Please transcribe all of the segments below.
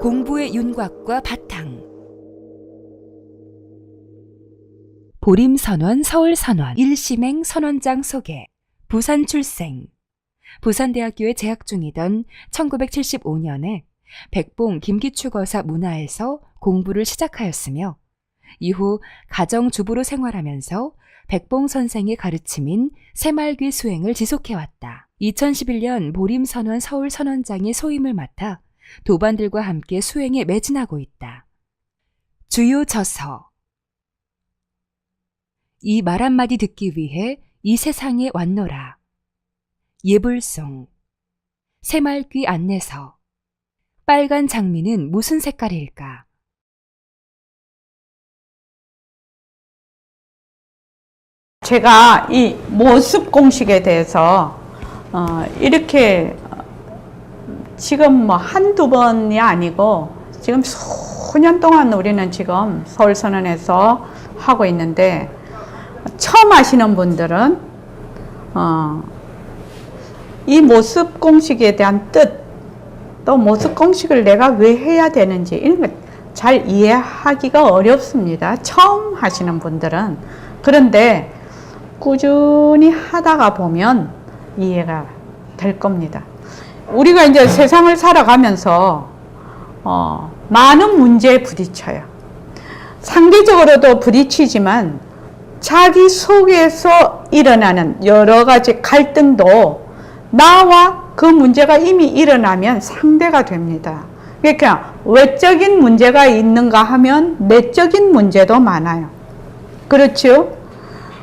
공부의 윤곽과 바탕. 보림선원 서울선원 1심행 선원장 소개. 부산 출생. 부산대학교에 재학 중이던 1975년에 백봉 김기추거사 문화에서 공부를 시작하였으며 이후 가정주부로 생활하면서 백봉 선생의 가르침인 새말귀 수행을 지속해왔다. 2011년 보림선원 서울선원장이 소임을 맡아 도반들과 함께 수행에 매진하고 있다. 주요 저서. 이 말 한마디 듣기 위해 이 세상에 왔노라. 예불송. 새말귀 안내서. 빨간 장미는 무슨 색깔일까? 제가 이 모습 공식에 대해서 이렇게 지금 뭐 한두 번이 아니고 지금 수년 동안 우리는 지금 서울선원에서 하고 있는데, 처음 하시는 분들은 이 모습 공식에 대한 뜻, 또 모습 공식을 내가 왜 해야 되는지 이런 걸 잘 이해하기가 어렵습니다, 처음 하시는 분들은. 그런데 꾸준히 하다가 보면 이해가 될 겁니다. 우리가 이제 세상을 살아가면서 많은 문제에 부딪혀요. 상대적으로도 부딪히지만 자기 속에서 일어나는 여러 가지 갈등도 나와 그 문제가 이미 일어나면 상대가 됩니다. 그러니까 외적인 문제가 있는가 하면 내적인 문제도 많아요. 그렇죠?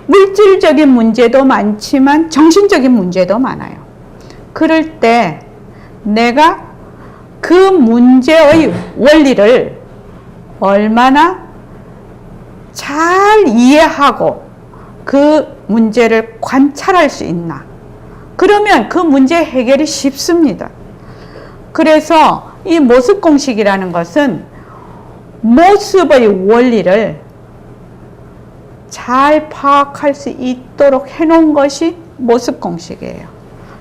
물질적인 문제도 많지만 정신적인 문제도 많아요. 그럴 때 내가 그 문제의 원리를 얼마나 잘 이해하고 그 문제를 관찰할 수 있나, 그러면 그 문제 해결이 쉽습니다. 그래서 이 모습 공식이라는 것은 모습의 원리를 잘 파악할 수 있도록 해놓은 것이 모습 공식이에요.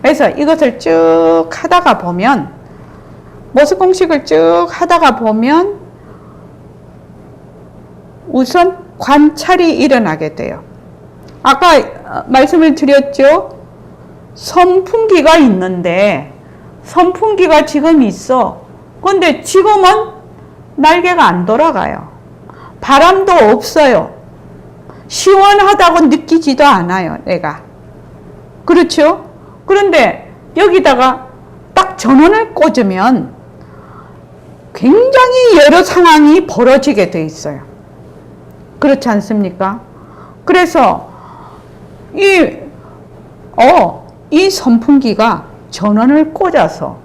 그래서 이것을 쭉 하다가 보면, 모습 공식을 쭉 하다가 보면 우선 관찰이 일어나게 돼요. 아까 말씀을 드렸죠? 선풍기가 있는데 선풍기가 지금 있어. 그런데 지금은 날개가 안 돌아가요. 바람도 없어요. 시원하다고 느끼지도 않아요, 내가. 그렇죠? 그런데 여기다가 딱 전원을 꽂으면 굉장히 여러 상황이 벌어지게 돼 있어요. 그렇지 않습니까? 그래서 이 선풍기가 전원을 꽂아서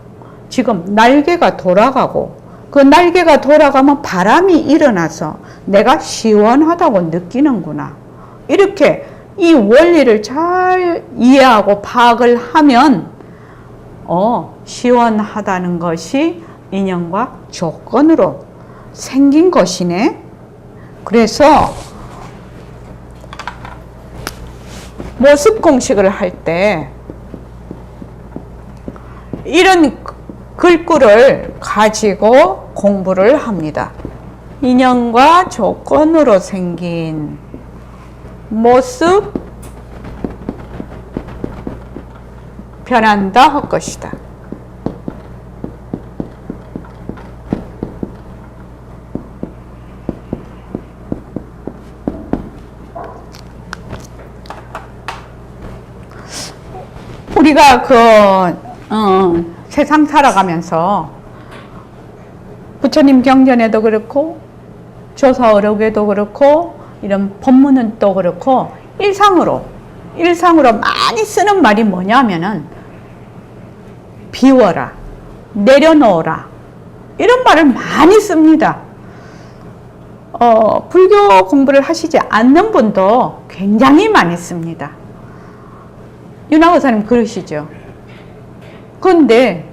지금 날개가 돌아가고, 그 날개가 돌아가면 바람이 일어나서 내가 시원하다고 느끼는구나. 이렇게 이 원리를 잘 이해하고 파악을 하면 시원하다는 것이 인연과 조건으로 생긴 것이네. 그래서 모습 공식을 할 때 이런 글귀를 가지고 공부를 합니다. 인연과 조건으로 생긴 모습 변한다 할 것이다. 우리가 세상 살아가면서 부처님 경전에도 그렇고 조사어록에도 그렇고 이런 법문도 그렇고 일상으로 많이 쓰는 말이 뭐냐면은 비워라, 내려놓으라, 이런 말을 많이 씁니다. 불교 공부를 하시지 않는 분도 굉장히 많이 씁니다. 윤화의사님 그러시죠. 그런데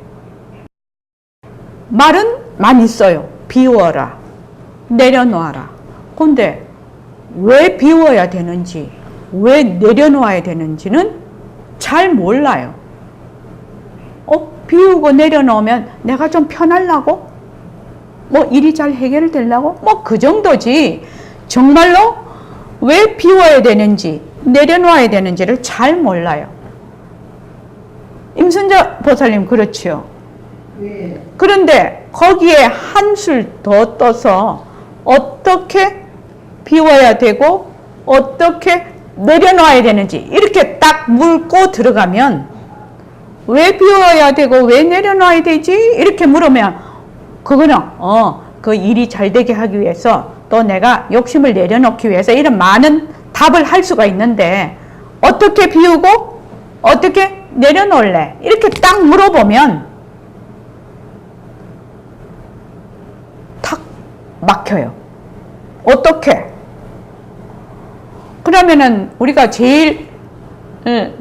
말은 많이 써요. 비워라, 내려놓아라. 그런데 왜 비워야 되는지, 왜 내려놓아야 되는지는 잘 몰라요. 비우고 내려놓으면 내가 좀 편하려고? 뭐 일이 잘 해결되려고? 뭐 그 정도지. 정말로 왜 비워야 되는지, 내려놓아야 되는지를 잘 몰라요. 임순자 보살님 그렇죠. 네. 그런데 거기에 한술 더 떠서 어떻게 비워야 되고 어떻게 내려놔야 되는지 이렇게 딱 물고 들어가면 왜 비워야 되고 왜 내려놔야 되지? 이렇게 물으면 그거는 그 일이 잘 되게 하기 위해서 또 내가 욕심을 내려놓기 위해서 이런 많은 답을 할 수가 있는데 어떻게 비우고 어떻게 내려놓을래? 이렇게 딱 물어보면 탁 막혀요. 어떻게? 그러면은 우리가 제일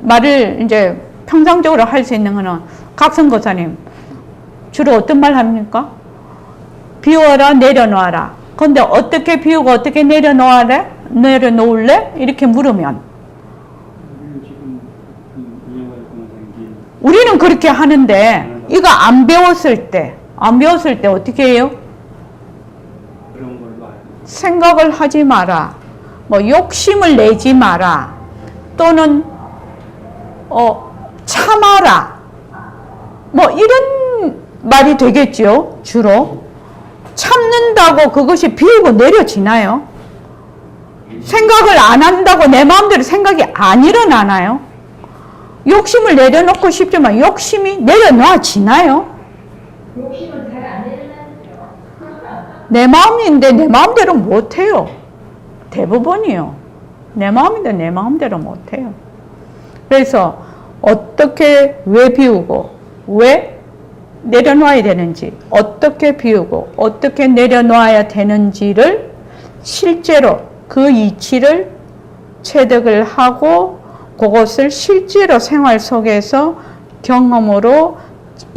말을 이제 평상적으로 할 수 있는 거는 각성거사님 주로 어떤 말 합니까? 비워라 내려놓아라. 근데 어떻게 비우고 어떻게 내려놓을래? 이렇게 물으면 우리는 그렇게 하는데 이거 안 배웠을 때 어떻게 해요? 생각을 하지 마라. 뭐 욕심을 내지 마라. 또는 참아라. 뭐 이런 말이 되겠죠. 주로 참는다고 그것이 비우고 내려지나요? 생각을 안 한다고 내 마음대로 생각이 안 일어나나요? 욕심을 내려놓고 싶지만 욕심이 내려놔지나요? 욕심은 잘 안 내려놔요. 내 마음인데 내 마음대로 못해요. 대부분이요. 내 마음인데 내 마음대로 못해요. 그래서 어떻게 왜 비우고 왜 내려놔야 되는지 어떻게 비우고 어떻게 내려놔야 되는지를 실제로 그 이치를 체득을 하고 그것을 실제로 생활 속에서 경험으로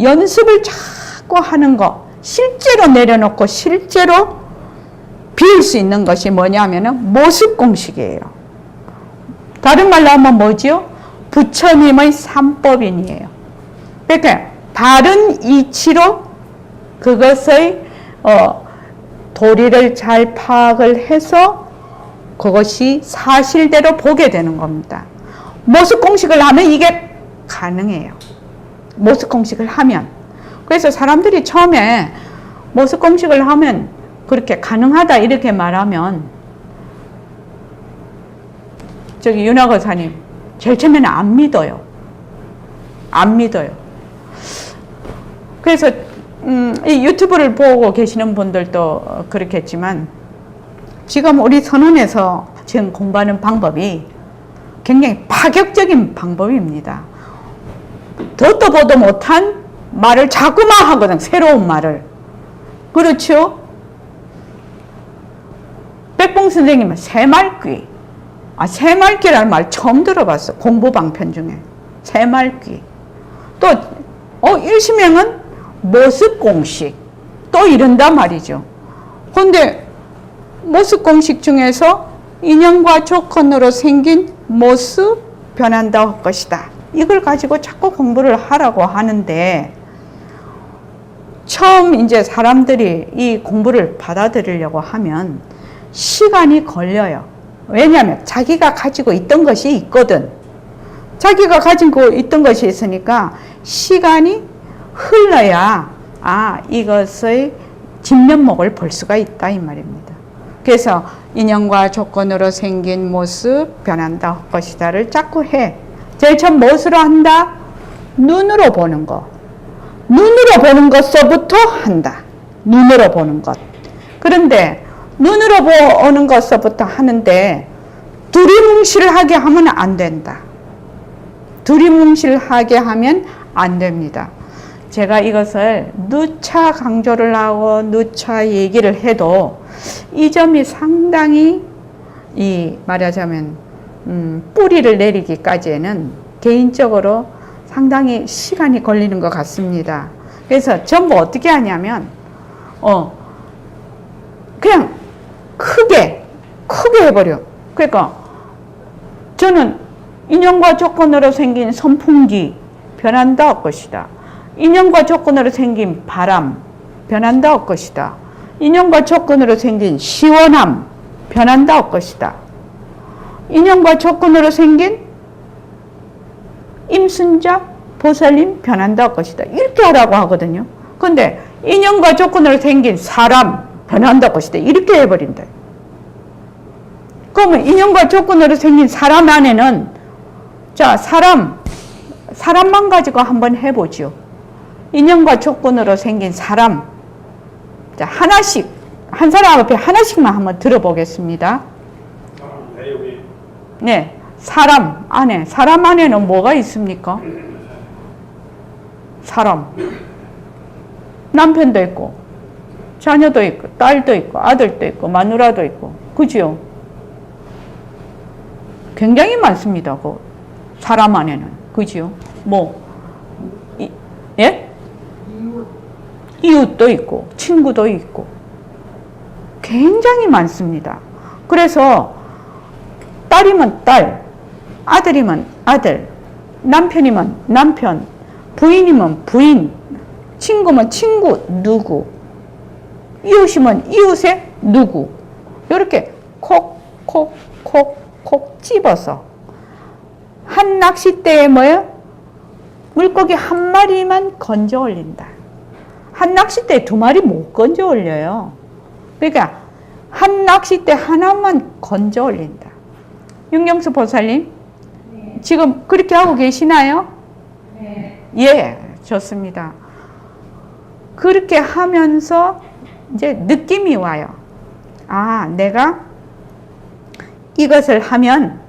연습을 자꾸 하는 거 실제로 내려놓고 실제로 비울 수 있는 것이 뭐냐면은 모습공식이에요. 다른 말로 하면 뭐지요? 부처님의 삼법인이에요. 그러니까 다른 이치로 그것의 도리를 잘 파악을 해서 그것이 사실대로 보게 되는 겁니다. 모습공식을 하면 이게 가능해요. 모습공식을 하면. 그래서 사람들이 처음에 모습공식을 하면 그렇게 가능하다 이렇게 말하면 저기 윤화거사님 제일 처음에는 안 믿어요. 안 믿어요. 그래서 이 유튜브를 보고 계시는 분들도 그렇겠지만 지금 우리 선원에서 지금 공부하는 방법이 굉장히 파격적인 방법입니다. 듣도 보도 못한 말을 자꾸만 하거든. 새로운 말을. 그렇죠? 백봉 선생님은 새말귀. 새말귀라는 말 처음 들어봤어. 공부 방편 중에. 새말귀. 또 일심행은 모습공식. 또 이런단 말이죠. 그런데 모습공식 중에서 인연과 조건으로 생긴 모습 변한다 할 것이다. 이걸 가지고 자꾸 공부를 하라고 하는데 처음 이제 사람들이 이 공부를 받아들이려고 하면 시간이 걸려요. 왜냐하면 자기가 가지고 있던 것이 있거든. 자기가 가지고 있던 것이 있으니까 시간이 흘러야 이것의 진면목을 볼 수가 있다 이 말입니다. 그래서 인연과 조건으로 생긴 모습 변한다 할 것이다를 자꾸 해. 제일 처음 무엇으로 한다? 눈으로 보는 거. 눈으로 보는 것서부터 한다. 눈으로 보는 것. 그런데 눈으로 보는 것서부터 하는데 두리뭉실하게 하면 안 된다. 두리뭉실하게 하면 안 됩니다. 제가 이것을 누차 강조를 하고 누차 얘기를 해도 이 점이 상당히 말하자면 뿌리를 내리기까지는 개인적으로 상당히 시간이 걸리는 것 같습니다. 그래서 전부 어떻게 하냐면 그냥 크게 해버려. 그러니까 저는 인연과 조건으로 생긴 선풍기 변한다 할 것이다. 인연과 조건으로 생긴 바람 변한다 할 것이다. 인연과 조건으로 생긴 시원함 변한다 할 것이다. 인연과 조건으로 생긴 임순자 보살님 변한다 할 것이다. 이렇게 하라고 하거든요. 근데 인연과 조건으로 생긴 사람 변한다 할 것이다. 이렇게 해버린다. 그러면 인연과 조건으로 생긴 사람 안에는 자 사람만 가지고 한번 해보죠. 인연과 조건으로 생긴 사람 자 하나씩 한 사람 앞에 하나씩만 한번 들어보겠습니다. 네, 사람 안에는 뭐가 있습니까? 사람 남편도 있고 자녀도 있고 딸도 있고 아들도 있고 마누라도 있고 그죠? 굉장히 많습니다. 그 사람 안에는 그죠? 예? 이웃도 있고 친구도 있고 굉장히 많습니다. 그래서 딸이면 딸, 아들이면 아들, 남편이면 남편, 부인이면 부인, 친구면 친구 누구, 이웃이면 이웃의 누구 이렇게 콕 집어서 한 낚싯대에 뭐예요? 물고기 한 마리만 건져 올린다. 한 낚싯대에 두 마리 못 건져 올려요. 그러니까 한 낚싯대 하나만 건져 올린다. 윤경수 보살님, 네. 지금 그렇게 하고 계시나요? 네. 예, 좋습니다. 그렇게 하면서 이제 느낌이 와요. 아, 내가 이것을 하면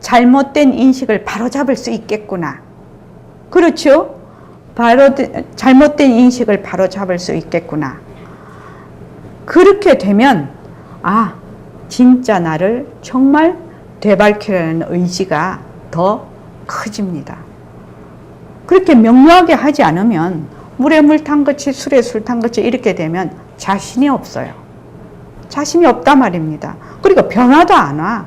잘못된 인식을 바로잡을 수 있겠구나. 그렇죠? 잘못된 인식을 바로잡을 수 있겠구나. 그렇게 되면 아, 진짜 나를 정말 되밟히려는 의지가 더 커집니다. 그렇게 명료하게 하지 않으면 물에 물 탄 것이 술에 술 탄 것이 이렇게 되면 자신이 없어요. 자신이 없단 말입니다. 그리고 변화도 안 와.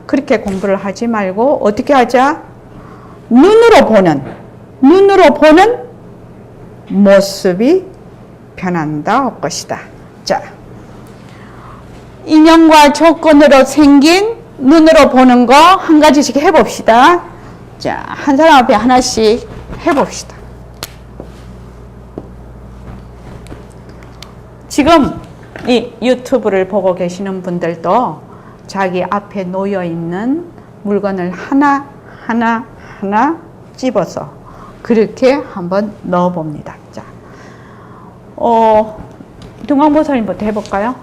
그렇게 공부를 하지 말고 어떻게 하자? 눈으로 보는 모습이 변한다 할 것이다. 자, 인연과 조건으로 생긴 눈으로 보는 거 한 가지씩 해봅시다. 자, 한 사람 앞에 하나씩 해봅시다. 지금 이 유튜브를 보고 계시는 분들도 자기 앞에 놓여 있는 물건을 하나 집어서 그렇게 한번 넣어 봅니다. 자, 등광보살님부터 해볼까요?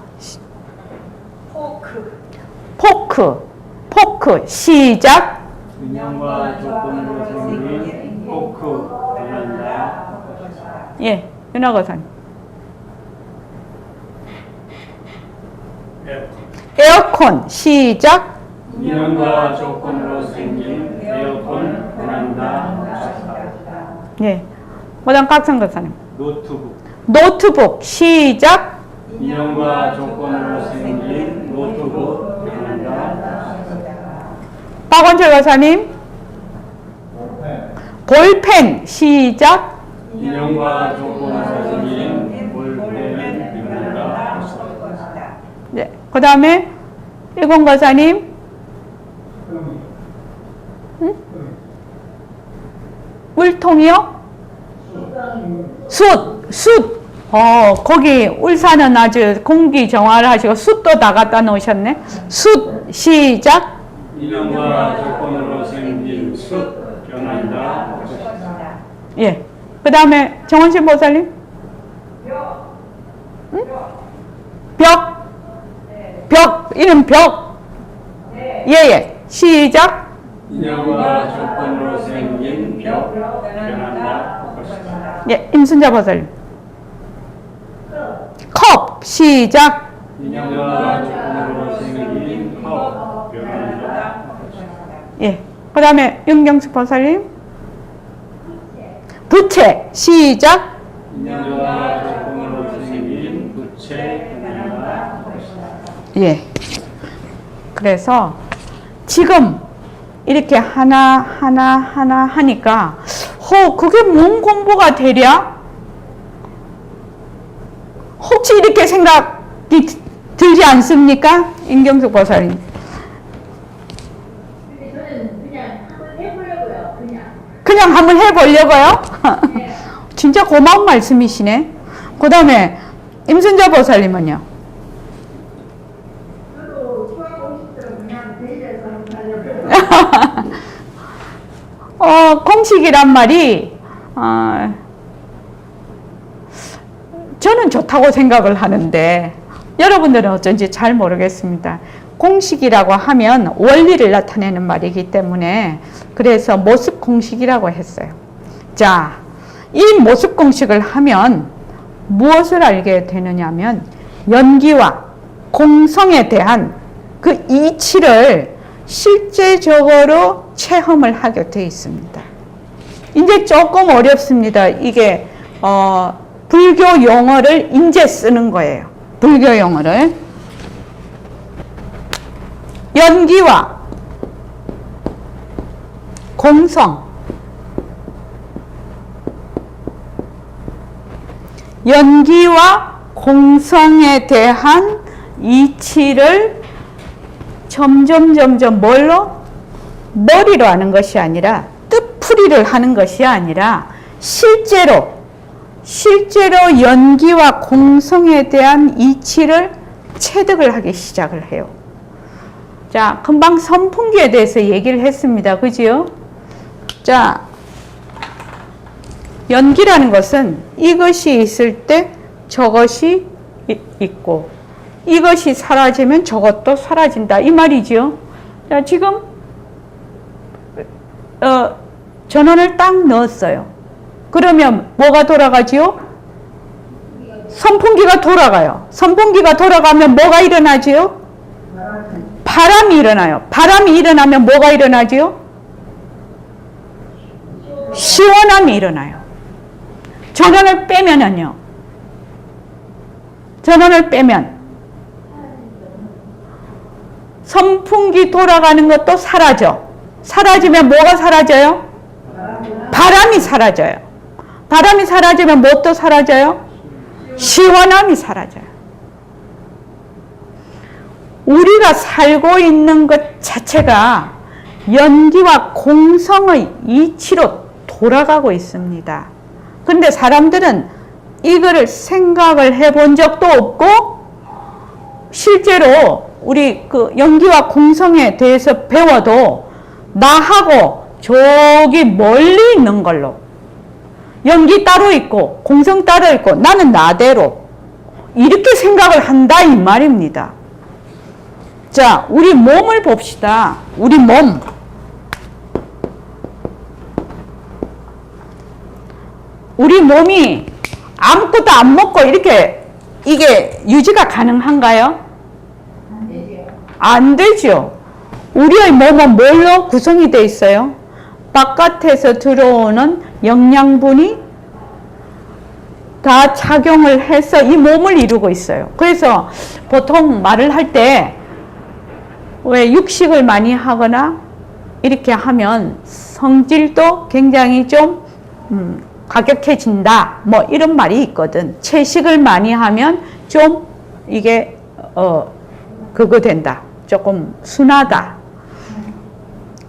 포크 시작. 인연과 조건으로 생긴 포크 변한다. 예, 윤학어사님. 에어컨 시작. 인연과 조건으로 생긴 에어컨 변한다. 예, 모장 깍상거사님. 노트북 시작. 인연과 조건으로 생긴 노트북 변한다. 박원철 거사님. 볼펜 시작. 인연과 조건으로 생긴 볼펜 변한다. 네, 그 다음에 일본 거사님. 물통이요? 숯. 거기 울산은 아주 공기 정화를 하시고 숯도 다 갖다 놓으셨네. 숯 시작. 인연과 조건으로 생긴 숯 변한다. 예. 그 다음에 정원신 보살님. 벽. 이름 벽. 예. 시작. 인연과 조건으로 생긴 벽 변한다. 예. 임순자 보살님. 컵. 시작. 인연과 조건으로 생긴 컵 변한다. 예. 그 다음에 윤경숙 보살님. 부채. 시작. 인연과 조건으로 생긴 부채 변한다. 예. 그래서 지금 이렇게 하나 하니까 그게 뭔 공부가 되랴? 혹시 이렇게 생각이 들지 않습니까? 임경숙 보살님. 근데 저는 그냥 한번 해보려고요. 그냥 한번 해보려고요? 네. 진짜 고마운 말씀이시네. 그 다음에 임순자 보살님은요? 저도 수학공식처럼 그냥 대실에서 한번 하려고요. 공식이란 말이 저는 좋다고 생각을 하는데 여러분들은 어쩐지 잘 모르겠습니다. 공식이라고 하면 원리를 나타내는 말이기 때문에 그래서 모습 공식이라고 했어요. 자, 이 모습 공식을 하면 무엇을 알게 되느냐면 연기와 공성에 대한 그 이치를 실제적으로 체험을 하게 되어 있습니다. 이제 조금 어렵습니다. 이게 불교 용어를 이제 쓰는 거예요. 불교 용어를. 연기와 공성. 연기와 공성에 대한 이치를 점점 뭘로? 머리로 하는 것이 아니라 뜻풀이를 하는 것이 아니라 실제로 연기와 공성에 대한 이치를 체득을 하기 시작을 해요. 자, 금방 선풍기에 대해서 얘기를 했습니다. 그지요? 자, 연기라는 것은 이것이 있을 때 저것이 있고 이것이 사라지면 저것도 사라진다. 이 말이죠. 자, 지금 전원을 딱 넣었어요. 그러면 뭐가 돌아가지요? 선풍기가 돌아가요. 선풍기가 돌아가면 뭐가 일어나지요? 바람이 일어나요. 바람이 일어나면 뭐가 일어나지요? 시원함이 일어나요. 전원을 빼면은요. 전원을 빼면 선풍기 돌아가는 것도 사라져. 사라지면 뭐가 사라져요? 바람이 사라져요. 바람이 사라지면 무엇도 사라져요? 시원함이 사라져요. 우리가 살고 있는 것 자체가 연기와 공성의 이치로 돌아가고 있습니다. 그런데 사람들은 이거를 생각을 해본 적도 없고 실제로 우리 그 연기와 공성에 대해서 배워도 나하고 저기 멀리 있는 걸로 연기 따로 있고 공성 따로 있고 나는 나대로 이렇게 생각을 한다 이 말입니다. 자, 우리 몸을 봅시다. 우리 몸. 우리 몸이 아무것도 안 먹고 이렇게 이게 유지가 가능한가요? 안 되죠. 안 되죠. 우리의 몸은 뭘로 구성이 되어 있어요? 바깥에서 들어오는 영양분이 다 작용을 해서 이 몸을 이루고 있어요. 그래서 보통 말을 할 때 왜 육식을 많이 하거나 이렇게 하면 성질도 굉장히 좀 가격해진다 뭐 이런 말이 있거든. 채식을 많이 하면 좀 이게 그거 된다. 조금 순하다.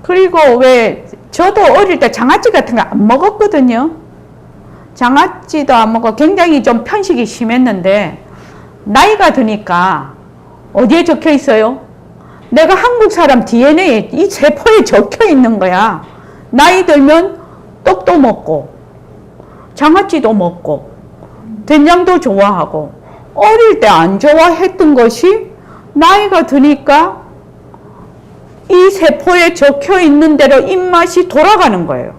그리고 왜 저도 어릴 때 장아찌 같은 거 안 먹었거든요. 장아찌도 안 먹고 굉장히 좀 편식이 심했는데 나이가 드니까 어디에 적혀 있어요? 내가 한국 사람 DNA에 이 세포에 적혀 있는 거야. 나이 들면 떡도 먹고 장아찌도 먹고 된장도 좋아하고 어릴 때 안 좋아했던 것이 나이가 드니까 이 세포에 적혀 있는 대로 입맛이 돌아가는 거예요.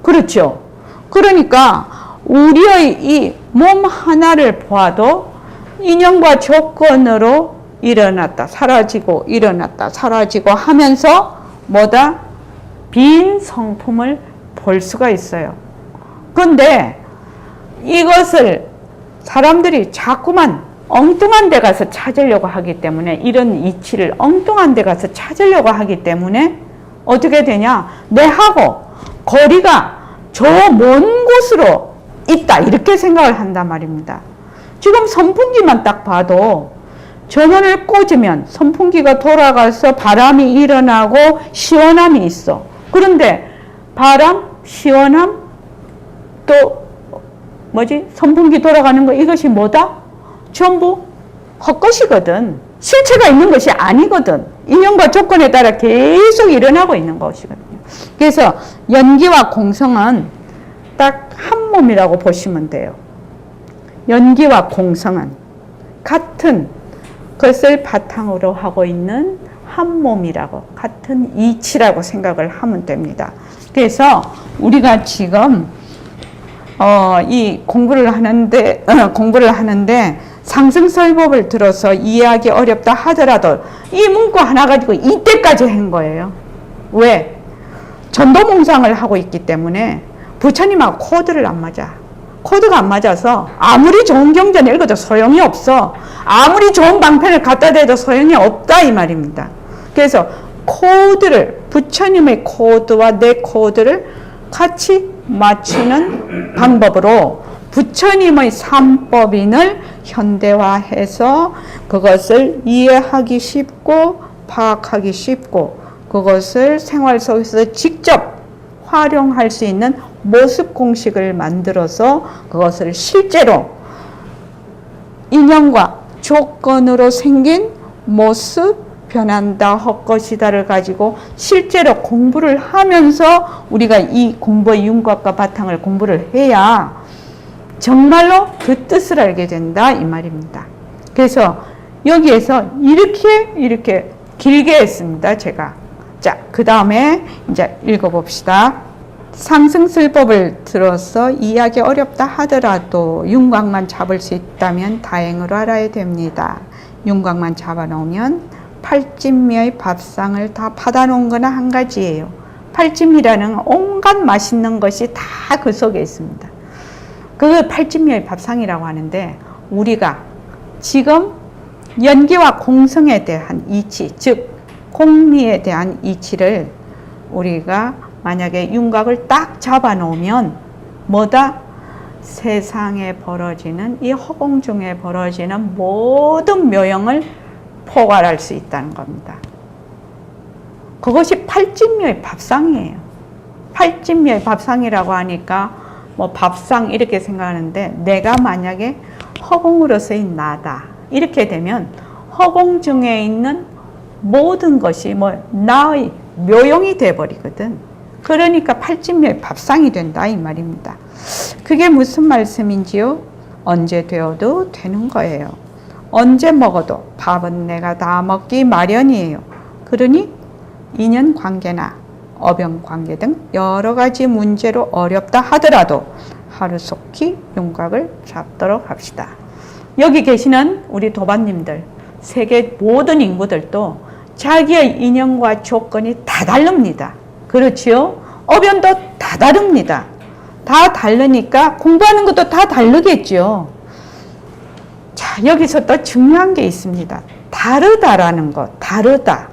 그렇죠? 그러니까 우리의 이 몸 하나를 보아도 인연과 조건으로 일어났다 사라지고 일어났다 사라지고 하면서 뭐다? 빈 성품을 볼 수가 있어요. 그런데 이것을 사람들이 자꾸만 엉뚱한 데 가서 찾으려고 하기 때문에 이런 이치를 엉뚱한 데 가서 찾으려고 하기 때문에 어떻게 되냐? 내하고 거리가 저 먼 곳으로 있다 이렇게 생각을 한단 말입니다. 지금 선풍기만 딱 봐도 전원을 꽂으면 선풍기가 돌아가서 바람이 일어나고 시원함이 있어. 그런데 바람, 시원함, 또 선풍기 돌아가는 거, 이것이 뭐다? 전부 헛것이거든. 실체가 있는 것이 아니거든. 인연과 조건에 따라 계속 일어나고 있는 것이거든요. 그래서 연기와 공성은 딱 한 몸이라고 보시면 돼요. 연기와 공성은 같은 것을 바탕으로 하고 있는 한 몸이라고, 같은 이치라고 생각을 하면 됩니다. 그래서 우리가 지금 이 공부를 하는데 상승설법을 들어서 이해하기 어렵다 하더라도 이 문구 하나 가지고 이때까지 한 거예요. 왜? 전도몽상을 하고 있기 때문에 부처님하고 코드를 안 맞아. 코드가 안 맞아서 아무리 좋은 경전 읽어도 소용이 없어. 아무리 좋은 방편을 갖다 대도 소용이 없다 이 말입니다. 그래서 코드를, 부처님의 코드와 내 코드를 같이 맞추는 방법으로 부처님의 삼법인을 현대화해서 그것을 이해하기 쉽고 파악하기 쉽고 그것을 생활 속에서 직접 활용할 수 있는 모습 공식을 만들어서 그것을 실제로 인연과 조건으로 생긴 모습, 변한다, 헛것이다를 가지고 실제로 공부를 하면서 우리가 이 공부의 윤곽과 바탕을 공부를 해야 정말로 그 뜻을 알게 된다 이 말입니다. 그래서 여기에서 이렇게 길게 했습니다. 제가. 자, 그 다음에 이제 읽어봅시다. 상승설법을 들어서 이해하기 어렵다 하더라도 윤곽만 잡을 수 있다면 다행으로 알아야 됩니다. 윤곽만 잡아놓으면 팔찜미의 밥상을 다 받아놓은 거는 한 가지예요. 팔찜이라는 온갖 맛있는 것이 다 그 속에 있습니다. 그 팔찜미의 밥상이라고 하는데 우리가 지금 연기와 공성에 대한 이치, 즉 공리에 대한 이치를 우리가 만약에 윤곽을 딱 잡아놓으면 뭐다? 세상에 벌어지는 이 허공 중에 벌어지는 모든 묘형을 포괄할 수 있다는 겁니다. 그것이 팔찜묘의 밥상이에요. 팔찜묘의 밥상이라고 하니까 뭐 밥상 이렇게 생각하는데 내가 만약에 허공으로서의 나다 이렇게 되면 허공 중에 있는 모든 것이 나의 묘용이 돼버리거든. 그러니까 팔찜묘의 밥상이 된다 이 말입니다. 그게 무슨 말씀인지요? 언제 되어도 되는 거예요. 언제 먹어도 밥은 내가 다 먹기 마련이에요. 그러니 인연관계나 업연관계 등 여러 가지 문제로 어렵다 하더라도 하루속히 윤곽을 잡도록 합시다. 여기 계시는 우리 도반님들, 세계 모든 인구들도 자기의 인연과 조건이 다 다릅니다. 그렇지요? 업연도 다 다릅니다. 다 다르니까 공부하는 것도 다 다르겠죠. 자, 여기서 또 중요한 게 있습니다. 다르다라는 것, 다르다.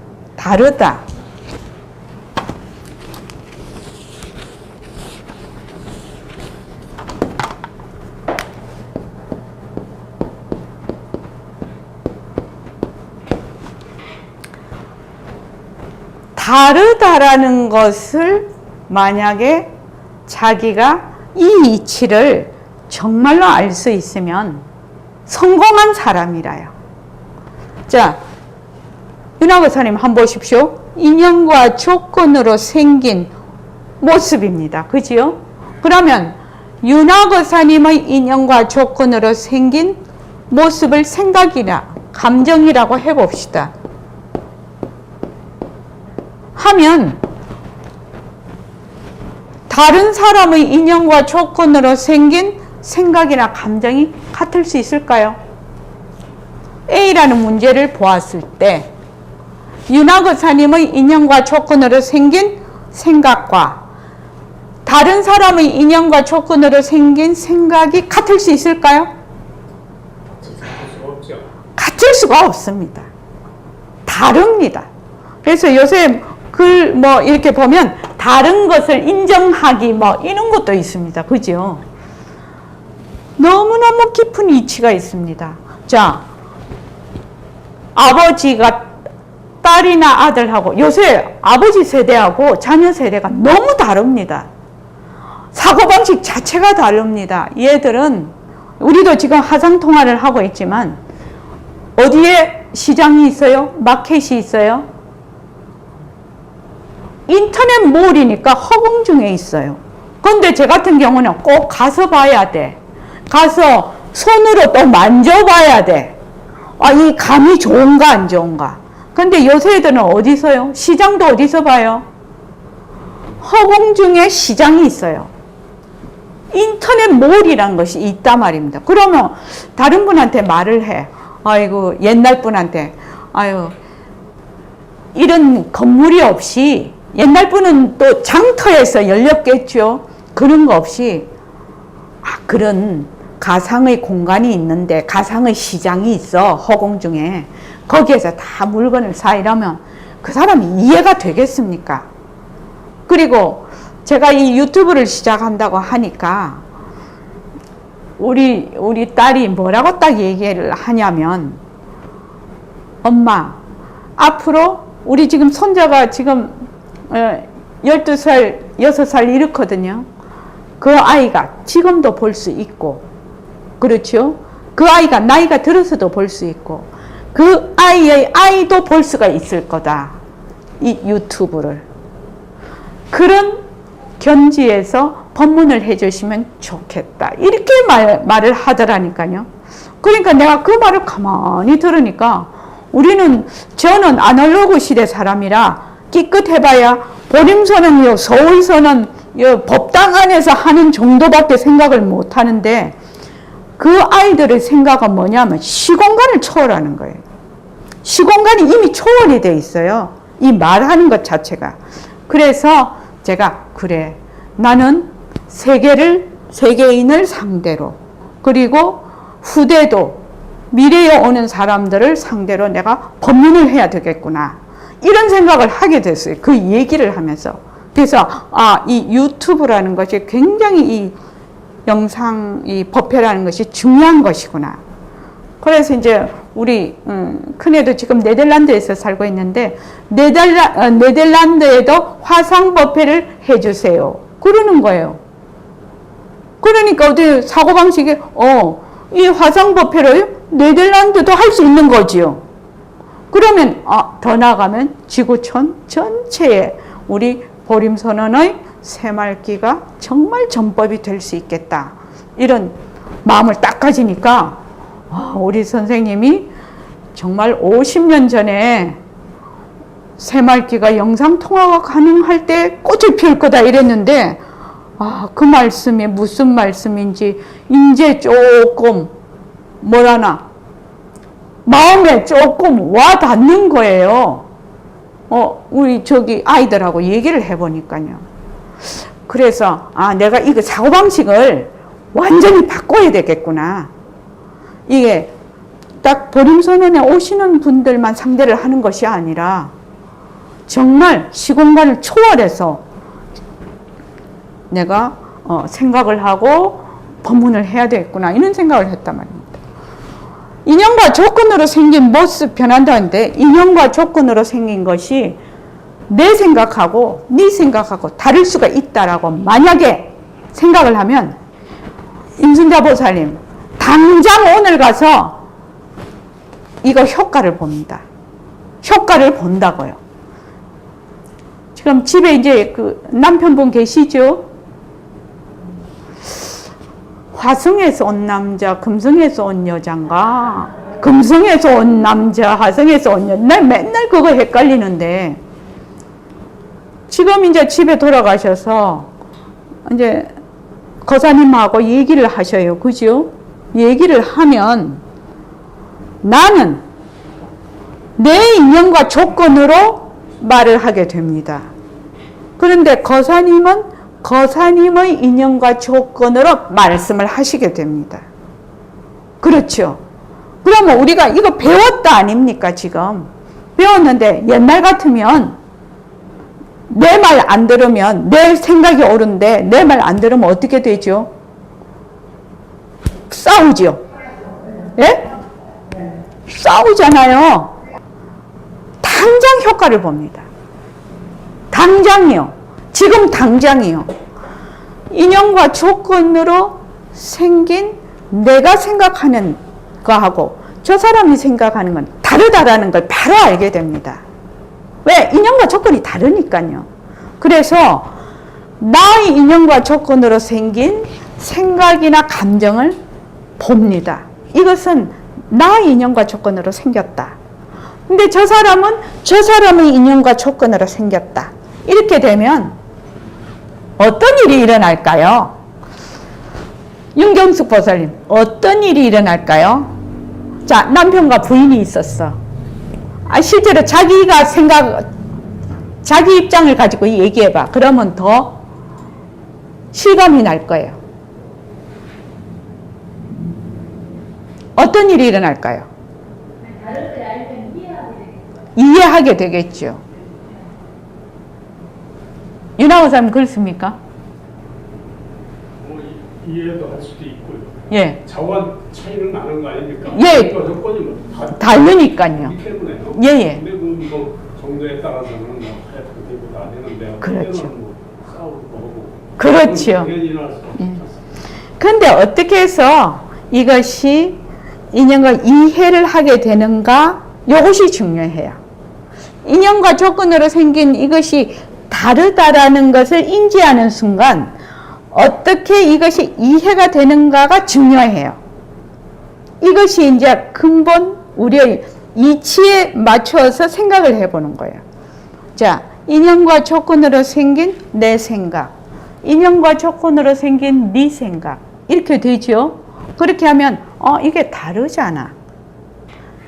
다르다라는 것을 만약에 자기가 이 이치를 정말로 알 수 있으면 성공한 사람이라요. 자, 윤화거사님 한번 보십시오. 인연과 조건으로 생긴 모습입니다. 그지요? 그러면 윤화거사님의 인연과 조건으로 생긴 모습을 생각이나 감정이라고 해봅시다. 하면 다른 사람의 인연과 조건으로 생긴 생각이나 감정이 같을 수 있을까요? A라는 문제를 보았을 때 윤화거사님의 인연과 조건으로 생긴 생각과 다른 사람의 인연과 조건으로 생긴 생각이 같을 수 있을까요? 같을 수가 없습니다. 다릅니다. 그래서 요새 글 이렇게 보면 다른 것을 인정하기 이런 것도 있습니다. 그죠? 너무너무 깊은 이치가 있습니다. 자, 아버지가 딸이나 아들하고, 요새 아버지 세대하고 자녀 세대가 너무 다릅니다. 사고방식 자체가 다릅니다. 얘들은, 우리도 지금 화상통화를 하고 있지만 어디에 시장이 있어요? 마켓이 있어요? 인터넷 몰이니까 허공중에 있어요. 근데 제 같은 경우는 꼭 가서 봐야 돼. 가서 손으로 또 만져봐야 돼. 아, 이 감이 좋은가 안 좋은가. 근데 요새 애들은 어디서요? 시장도 어디서 봐요? 허공중에 시장이 있어요. 인터넷 몰이란 것이 있단 말입니다. 그러면 다른 분한테 말을 해. 아이고, 옛날 분한테. 아유, 이런 건물이 없이, 옛날 분은 또 장터에서 열렸겠죠. 그런 거 없이, 그런 가상의 공간이 있는데, 가상의 시장이 있어, 허공중에. 거기에서 다 물건을 사, 이러면 그 사람이 이해가 되겠습니까? 그리고 제가 이 유튜브를 시작한다고 하니까 우리 딸이 뭐라고 딱 얘기를 하냐면, 엄마, 앞으로 우리 지금 손자가 지금 12살, 6살 이렇거든요. 그 아이가 지금도 볼 수 있고, 그렇죠? 그 아이가 나이가 들어서도 볼 수 있고, 그 아이의 아이도 볼 수가 있을 거다. 이 유튜브를. 그런 견지에서 법문을 해주시면 좋겠다. 이렇게 말을 하더라니까요. 그러니까 내가 그 말을 가만히 들으니까, 저는 아날로그 시대 사람이라 끼끗해봐야 보림선언요, 서울선언, 법당 안에서 하는 정도밖에 생각을 못 하는데, 그 아이들의 생각은 뭐냐면 시공간을 초월하는 거예요. 시공간이 이미 초월이 돼 있어요. 이 말하는 것 자체가. 그래서 제가, 그래, 나는 세계인을 상대로, 그리고 후대도, 미래에 오는 사람들을 상대로 내가 법문을 해야 되겠구나. 이런 생각을 하게 됐어요. 그 얘기를 하면서. 그래서, 이 유튜브라는 것이 굉장히 이 법회라는 것이 중요한 것이구나. 그래서 이제 우리 큰애도 지금 네덜란드에서 살고 있는데, 네덜란드에도 화상법회를 해주세요. 그러는 거예요. 그러니까 어디 사고방식이, 이 화상법회를 네덜란드도 할 수 있는 거지요. 그러면 더 나아가면 지구촌 전체에 우리 보림선언의 새말기가 정말 전법이 될 수 있겠다. 이런 마음을 딱 가지니까, 우리 선생님이 정말 50년 전에 새말기가 영상통화가 가능할 때 꽃을 피울 거다 이랬는데, 그 말씀이 무슨 말씀인지 이제 조금 마음에 조금 와 닿는 거예요. 우리 저기 아이들하고 얘기를 해보니까요. 그래서 내가 이거 사고방식을 완전히 바꿔야 되겠구나. 이게 딱 보림선언에 오시는 분들만 상대를 하는 것이 아니라 정말 시공간을 초월해서 내가 생각을 하고 법문을 해야 되겠구나, 이런 생각을 했단 말입니다. 인연과 조건으로 생긴 모습 변한다는데, 인연과 조건으로 생긴 것이 내 생각하고 네 생각하고 다를 수가 있다라고 만약에 생각을 하면, 임순자 보살님 당장 오늘 가서 이거 효과를 봅니다. 효과를 본다고요. 지금 집에 이제 그 남편분 계시죠? 화성에서 온 남자, 금성에서 온 여잔가? 금성에서 온 남자, 화성에서 온 여자. 나 맨날 그거 헷갈리는데, 지금 이제 집에 돌아가셔서 이제 거사님하고 얘기를 하셔요. 그죠? 얘기를 하면 나는 내 인연과 조건으로 말을 하게 됩니다. 그런데 거사님은 거사님의 인연과 조건으로 말씀을 하시게 됩니다. 그렇죠? 그러면 우리가 이거 배웠다 아닙니까? 지금 배웠는데, 옛날 같으면 내 말 안 들으면, 내 생각이 옳은데 내 말 안 들으면 어떻게 되죠? 싸우죠. 예? 싸우잖아요. 당장 효과를 봅니다. 당장이요. 지금 당장이요. 인연과 조건으로 생긴 내가 생각하는 거하고 저 사람이 생각하는 건 다르다라는 걸 바로 알게 됩니다. 왜? 인연과 조건이 다르니까요. 그래서 나의 인연과 조건으로 생긴 생각이나 감정을 봅니다. 이것은 나의 인연과 조건으로 생겼다. 근데 저 사람은 저 사람의 인연과 조건으로 생겼다. 이렇게 되면 어떤 일이 일어날까요? 윤경숙 보살님, 어떤 일이 일어날까요? 자, 남편과 부인이 있었어. 실제로 자기 입장을 가지고 얘기해봐. 그러면 더 실감이 날 거예요. 어떤 일이 일어날까요? 다른 걸 알면 이해하게 되겠죠. 윤하호 사람 그렇습니까? 이해도 할 수도 있고요. 예. 자원 차이는 나는 거 아닙니까? 예. 조건이 뭐 다르니까요. 이 때문에요. 예, 예. 근데 뭐 정도에 따라서는 뭐 하얗게 되고 다 되는데 그렇죠. 그때는 뭐 싸우고 하고 그렇죠. 당연히 일어날 수 없죠. 근데 어떻게 해서 이것이 인연과 이해를 하게 되는가? 이것이 중요해요. 인연과 조건으로 생긴 이것이 다르다라는 것을 인지하는 순간 어떻게 이것이 이해가 되는가가 중요해요. 이것이 이제 근본 우리의 이치에 맞춰서 생각을 해보는 거예요. 자, 인연과 조건으로 생긴 내 생각, 인연과 조건으로 생긴 네 생각 이렇게 되죠. 그렇게 하면 이게 다르잖아.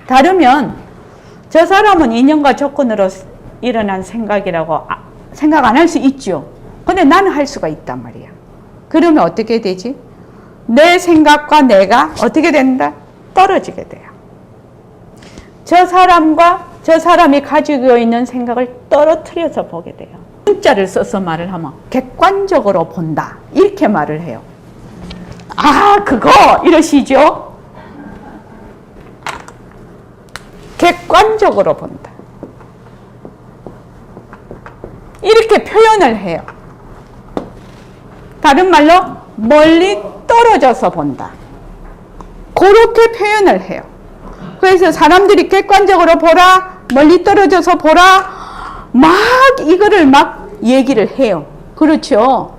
다르면 저 사람은 인연과 조건으로 일어난 생각이라고 생각 안 할 수 있죠. 근데 나는 할 수가 있단 말이야. 그러면 어떻게 되지? 내 생각과 내가 어떻게 된다? 떨어지게 돼요. 저 사람과 저 사람이 가지고 있는 생각을 떨어뜨려서 보게 돼요. 문자를 써서 말을 하면 객관적으로 본다. 이렇게 말을 해요. 그거 이러시죠? 객관적으로 본다. 이렇게 표현을 해요. 다른 말로 멀리 떨어져서 본다. 그렇게 표현을 해요. 그래서 사람들이 객관적으로 보라, 멀리 떨어져서 보라, 막 이거를 막 얘기를 해요. 그렇죠?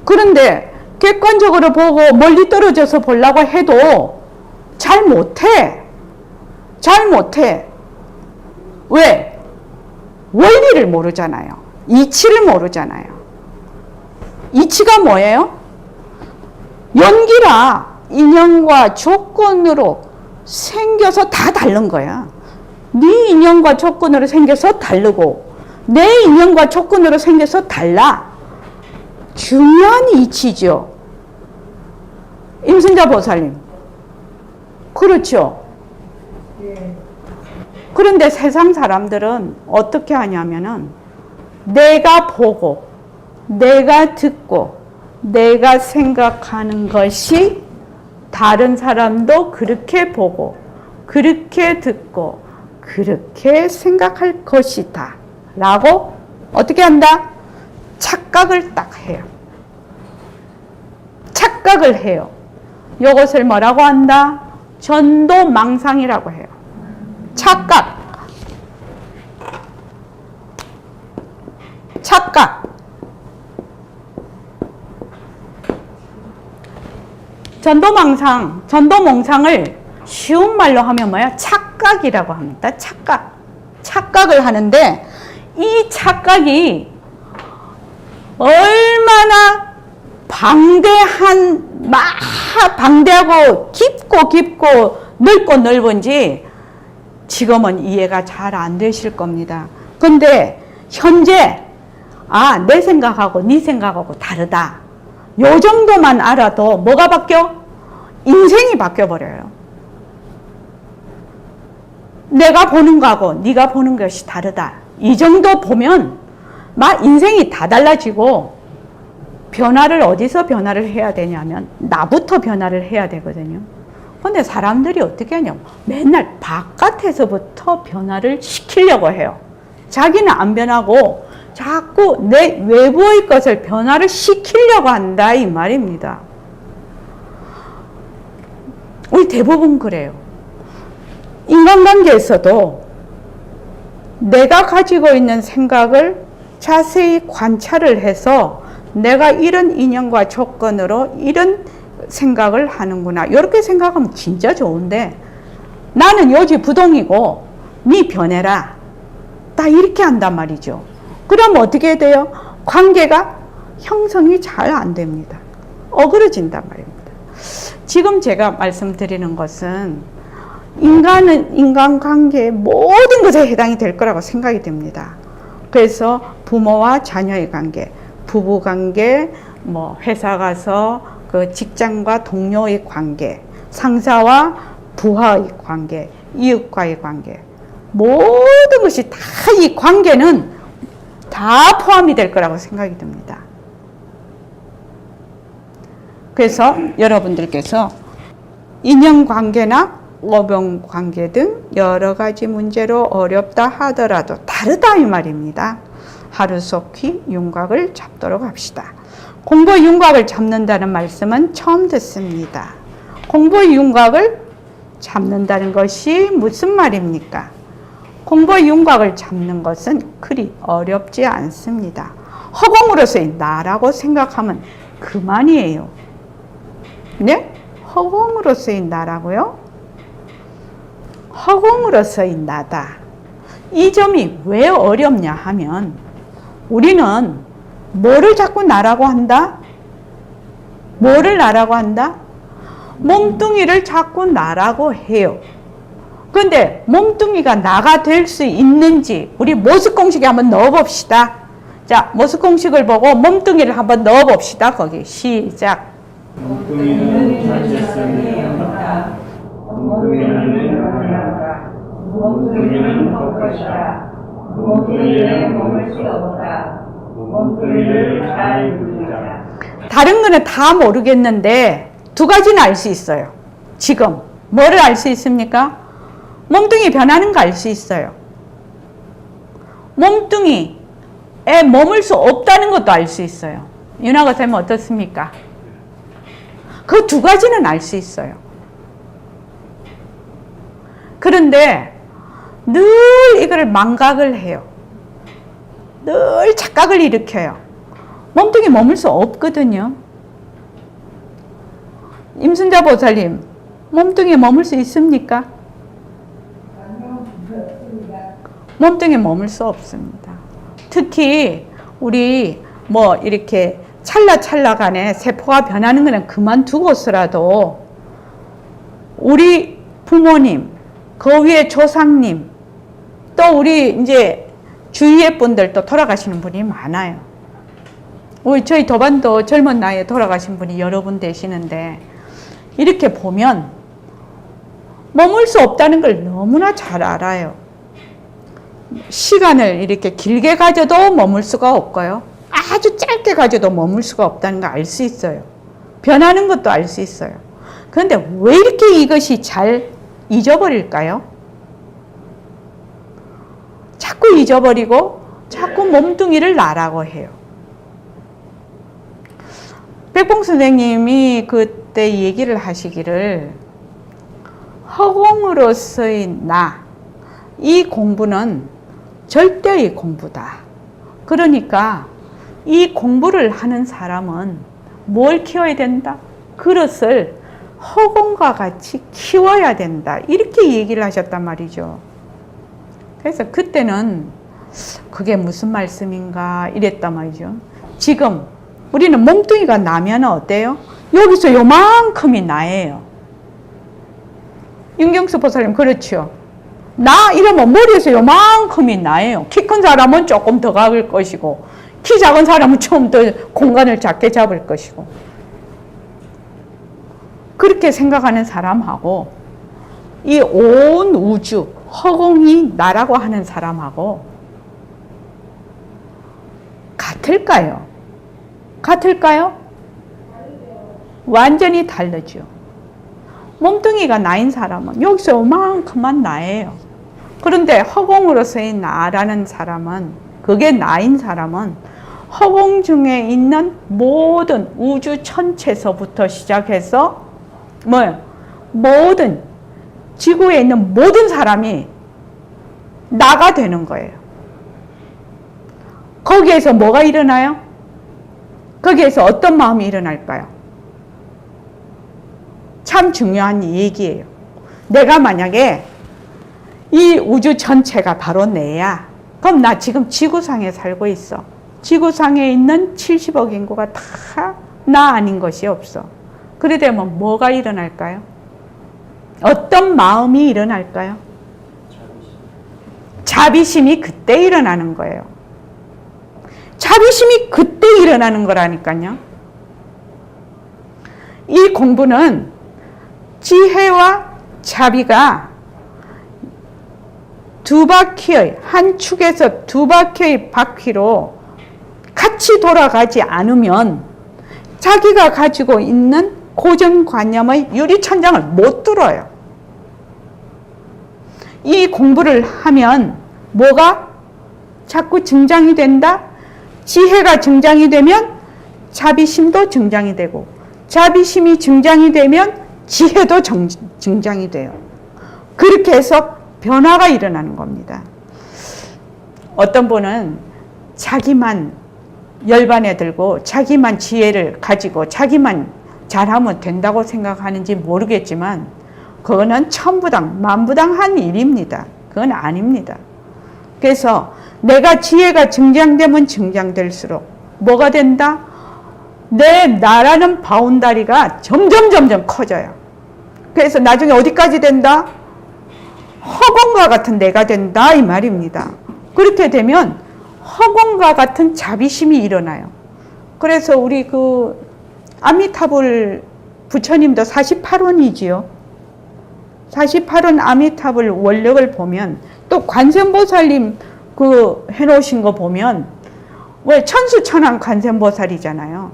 그런데 객관적으로 보고 멀리 떨어져서 보려고 해도 잘 못해. 잘 못해. 왜? 원리를 모르잖아요. 이치를 모르잖아요. 이치가 뭐예요? 연기라 인연과 조건으로 생겨서 다 다른 거야. 네 인연과 조건으로 생겨서 다르고 내 인연과 조건으로 생겨서 달라. 중요한 이치죠. 임순자 보살님. 그렇죠. 그런데 세상 사람들은 어떻게 하냐면은 내가 보고 내가 듣고 내가 생각하는 것이 다른 사람도 그렇게 보고 그렇게 듣고 그렇게 생각할 것이다 라고 어떻게 한다? 착각을 딱 해요. 착각을 해요. 이것을 뭐라고 한다? 전도망상이라고 해요. 착각. 착각. 전도몽상을 쉬운 말로 하면 뭐야? 착각이라고 합니다. 착각. 착각을 하는데 이 착각이 얼마나 방대하고 깊고 넓고 넓은지 지금은 이해가 잘 안 되실 겁니다. 근데 현재 내 생각하고 네 생각하고 다르다. 요 정도만 알아도 뭐가 바뀌어? 인생이 바뀌어버려요. 내가 보는 거하고 네가 보는 것이 다르다. 이 정도 보면 막 인생이 다 달라지고 변화를 어디서 변화를 해야 되냐면 나부터 변화를 해야 되거든요. 근데 사람들이 어떻게 하냐면 맨날 바깥에서부터 변화를 시키려고 해요. 자기는 안 변하고 자꾸 내 외부의 것을 변화를 시키려고 한다 이 말입니다. 우리 대부분 그래요. 인간관계에서도 내가 가지고 있는 생각을 자세히 관찰을 해서 내가 이런 인연과 조건으로 이런 생각을 하는구나. 이렇게 생각하면 진짜 좋은데 나는 요지부동이고 니 변해라. 다 이렇게 한단 말이죠. 그럼 어떻게 돼요? 관계가 형성이 잘 안 됩니다. 어그러진단 말입니다. 지금 제가 말씀드리는 것은 인간은 인간관계의 모든 것에 해당이 될 거라고 생각이 됩니다. 그래서 부모와 자녀의 관계, 부부관계, 뭐 회사 가서 그 직장과 동료의 관계, 상사와 부하의 관계, 이웃과의 관계, 모든 것이 다 이 관계는 다 포함이 될 거라고 생각이 듭니다. 그래서 여러분들께서 인연관계나 오병관계 등 여러 가지 문제로 어렵다 하더라도 다르다 이 말입니다. 하루속히 윤곽을 잡도록 합시다. 공부의 윤곽을 잡는다는 말씀은 처음 듣습니다. 공부의 윤곽을 잡는다는 것이 무슨 말입니까? 공부의 윤곽을 잡는 것은 그리 어렵지 않습니다. 허공으로서의 나라고 생각하면 그만이에요. 네? 허공으로서의 나라고요? 허공으로서의 나다. 이 점이 왜 어렵냐 하면 우리는 뭐를 자꾸 나라고 한다? 뭐를 나라고 한다? 몸뚱이를 자꾸 나라고 해요. 그런데 몸뚱이가 나가 될 수 있는지 우리 모습 공식에 한번 넣어봅시다. 자, 모습 공식을 보고 몸뚱이를 한번 넣어봅시다. 거기 시작. 몸뚱이는 자체성이 없다. 몸뚱이는 변한다. 몸뚱이는 겉것이다. 몸뚱이에 머물 수 없다. 몸뚱이를 잘 부르자. 다른 거는 다 모르겠는데 두 가지는 알 수 있어요. 지금 뭐를 알 수 있습니까? 몸뚱이 변하는 거 알 수 있어요. 몸뚱이에 머물 수 없다는 것도 알 수 있어요. 윤학을 되면 어떻습니까? 그 두 가지는 알 수 있어요. 그런데 늘 이거를 망각을 해요. 늘 착각을 일으켜요. 몸뚱이 머물 수 없거든요. 임순자 보살님, 몸뚱이에 머물 수 있습니까? 몸뚱이에 머물 수 없습니다. 특히 우리 뭐 이렇게 찰나찰나간에 세포가 변하는 거는 그만두고서라도 우리 부모님, 그 위에 조상님, 또 우리 이제 주위의 분들도 돌아가시는 분이 많아요. 우리 저희 도반도 젊은 나이에 돌아가신 분이 여러 분 되시는데 이렇게 보면 머물 수 없다는 걸 너무나 잘 알아요. 시간을 이렇게 길게 가져도 머물 수가 없고요. 아주 짧게 가져도 머물 수가 없다는 걸 알 수 있어요. 변하는 것도 알 수 있어요. 그런데 왜 이렇게 이것이 잘 잊어버릴까요? 자꾸 잊어버리고 자꾸 몸뚱이를 나라고 해요. 백봉 선생님이 그때 얘기를 하시기를 허공으로서의 나, 이 공부는 절대의 공부다. 그러니까 이 공부를 하는 사람은 뭘 키워야 된다? 그릇을 허공과 같이 키워야 된다. 이렇게 얘기를 하셨단 말이죠. 그래서 그때는 그게 무슨 말씀인가 이랬단 말이죠. 지금 우리는 몸뚱이가 나면 어때요? 여기서 요만큼이 나예요. 윤경수 보살님 그렇죠. 나 이러면 머리에서 요만큼이 나예요. 키 큰 사람은 조금 더 갈 것이고 키 작은 사람은 좀 더 공간을 작게 잡을 것이고 그렇게 생각하는 사람하고 이 온 우주 허공이 나라고 하는 사람하고 같을까요? 같을까요? 완전히 다르죠. 몸뚱이가 나인 사람은 여기서 요만큼만 나예요. 그런데 허공으로서의 나라는 사람은, 그게 나인 사람은 허공 중에 있는 모든 우주 전체에서부터 시작해서 모든 지구에 있는 모든 사람이 나가 되는 거예요. 거기에서 뭐가 일어나요? 거기에서 어떤 마음이 일어날까요? 참 중요한 얘기예요. 내가 만약에 이 우주 전체가 바로 내야, 그럼 나 지금 지구상에 살고 있어. 지구상에 있는 70억 인구가 다 나 아닌 것이 없어. 그래 되면 뭐가 일어날까요? 어떤 마음이 일어날까요? 자비심이 그때 일어나는 거예요. 자비심이 그때 일어나는 거라니까요. 이 공부는 지혜와 자비가 두 바퀴의, 한 축에서 두 바퀴의 바퀴로 같이 돌아가지 않으면 자기가 가지고 있는 고정관념의 유리천장을 못 뚫어요. 이 공부를 하면 뭐가 자꾸 증장이 된다? 지혜가 증장이 되면 자비심도 증장이 되고, 자비심이 증장이 되면 지혜도 증장이 돼요. 그렇게 해서 변화가 일어나는 겁니다. 어떤 분은 자기만 열반에 들고 자기만 지혜를 가지고 자기만 잘하면 된다고 생각하는지 모르겠지만 그거는 천부당 만부당한 일입니다. 그건 아닙니다. 그래서 내가 지혜가 증장되면 증장될수록 뭐가 된다? 내 나라는 바운다리가 점점 커져요. 그래서 나중에 어디까지 된다? 허공과 같은 내가 된다 이 말입니다. 그렇게 되면 허공과 같은 자비심이 일어나요. 그래서 우리 그 아미타불 부처님도 48원이지요. 48원 아미타불 원력을 보면, 또 관세음보살님 그 해놓으신 거 보면 왜 천수천왕 관세음보살이잖아요.